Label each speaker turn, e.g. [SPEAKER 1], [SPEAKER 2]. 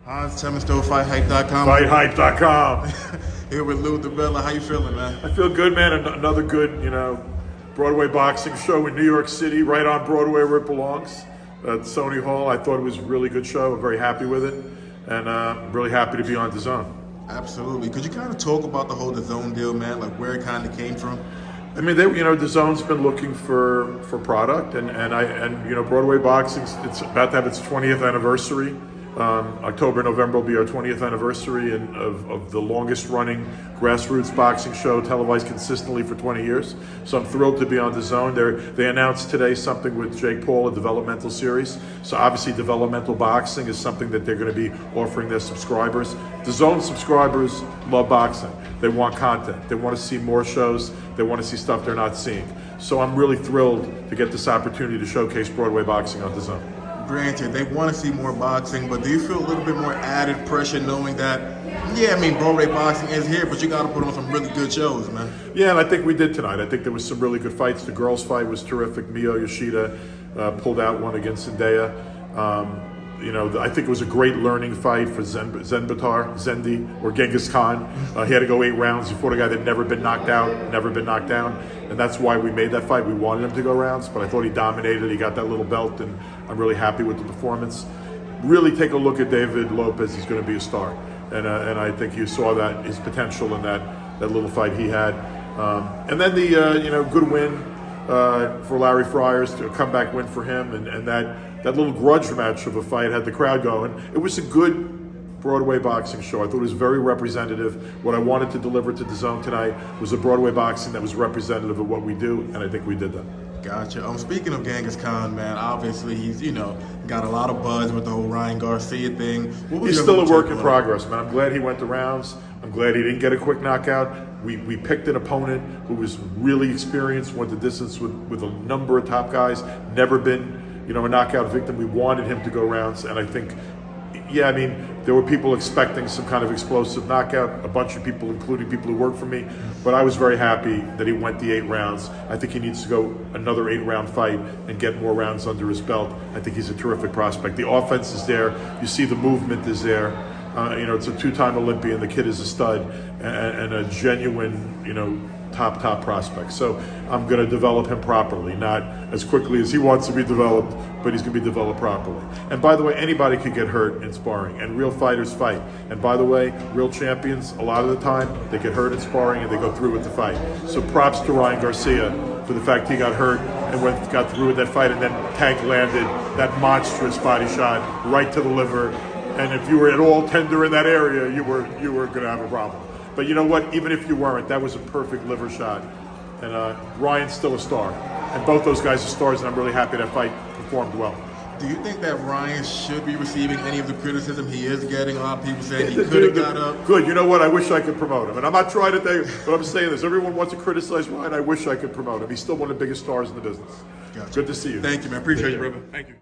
[SPEAKER 1] Hi, it's Themistode, FightHype.com.
[SPEAKER 2] FightHype.com.
[SPEAKER 1] Here with Lou DiBella. How you feeling, man?
[SPEAKER 2] I feel good, man. Another good, Broadway boxing show in New York City, right on Broadway where it belongs, at Sony Hall. I thought it was a really good show. I'm very happy with it, and I'm really happy to be on DAZN.
[SPEAKER 1] Absolutely. Could you kind of talk about the whole DAZN deal, man? Like where it kind of came from?
[SPEAKER 2] I mean, DAZN's been looking for product, and Broadway boxing. It's about to have its 20th anniversary. October, November will be our 20th anniversary of the longest running grassroots boxing show televised consistently for 20 years. So I'm thrilled to be on DAZN. They announced today something with Jake Paul, a developmental series. So obviously developmental boxing is something that they're going to be offering their subscribers. DAZN subscribers love boxing. They want content. They want to see more shows. They want to see stuff they're not seeing. So I'm really thrilled to get this opportunity to showcase Broadway boxing on DAZN.
[SPEAKER 1] Granted, they want to see more boxing, but do you feel a little bit more added pressure knowing that, Broadway boxing is here, but you got to put on some really good shows, man?
[SPEAKER 2] Yeah, and I think we did tonight. I think there was some really good fights. The girls' fight was terrific. Mio Yoshida pulled out one against Zendaya. I think it was a great learning fight for Zendi, or Genghis Khan. He had to go 8 rounds. He fought a guy that never been knocked out, never been knocked down. And that's why we made that fight. We wanted him to go rounds, but I thought he dominated. He got that little belt, and I'm really happy with the performance. Really take a look at David Lopez. He's going to be a star. And I think you saw that, his potential in that little fight he had. And then the good win for Larry Friars, to a comeback win for him, and that little grudge match of a fight had the crowd going. It was a good Broadway boxing show. I thought it was very representative. What I wanted to deliver to DAZN tonight was a Broadway boxing that was representative of what we do, and I think we did that.
[SPEAKER 1] Gotcha. Speaking of Genghis Khan, man, obviously he's, got a lot of buzz with the whole Ryan Garcia thing.
[SPEAKER 2] He's still a work in progress, man. I'm glad he went the rounds. I'm glad he didn't get a quick knockout. We picked an opponent who was really experienced, went the distance with a number of top guys, never been, a knockout victim. We wanted him to go rounds, and I think, there were people expecting some kind of explosive knockout, a bunch of people, including people who work for me, but I was very happy that he went the 8 rounds. I think he needs to go another 8-round fight and get more rounds under his belt. I think he's a terrific prospect. The offense is there. You see the movement is there. It's a 2-time Olympian. The kid is a stud and a genuine, top prospect. So I'm going to develop him properly, not as quickly as he wants to be developed, but he's going to be developed properly. And by the way, anybody could get hurt in sparring, and real fighters fight. And by the way, real champions, a lot of the time, they get hurt in sparring and they go through with the fight. So props to Ryan Garcia for the fact he got hurt and got through with that fight, and then Tank landed that monstrous body shot right to the liver. And if you were at all tender in that area, you were going to have a problem. But you know what? Even if you weren't, that was a perfect liver shot. And Ryan's still a star. And both those guys are stars, and I'm really happy that fight performed well.
[SPEAKER 1] Do you think that Ryan should be receiving any of the criticism he is getting? A lot of people saying he could have got up.
[SPEAKER 2] Good. You know what? I wish I could promote him. And I'm not trying to, but I'm saying this. Everyone wants to criticize Ryan. I wish I could promote him. He's still one of the biggest stars in the business.
[SPEAKER 1] Gotcha.
[SPEAKER 2] Good to see you.
[SPEAKER 1] Thank you, man. Appreciate you, brother. Thank you.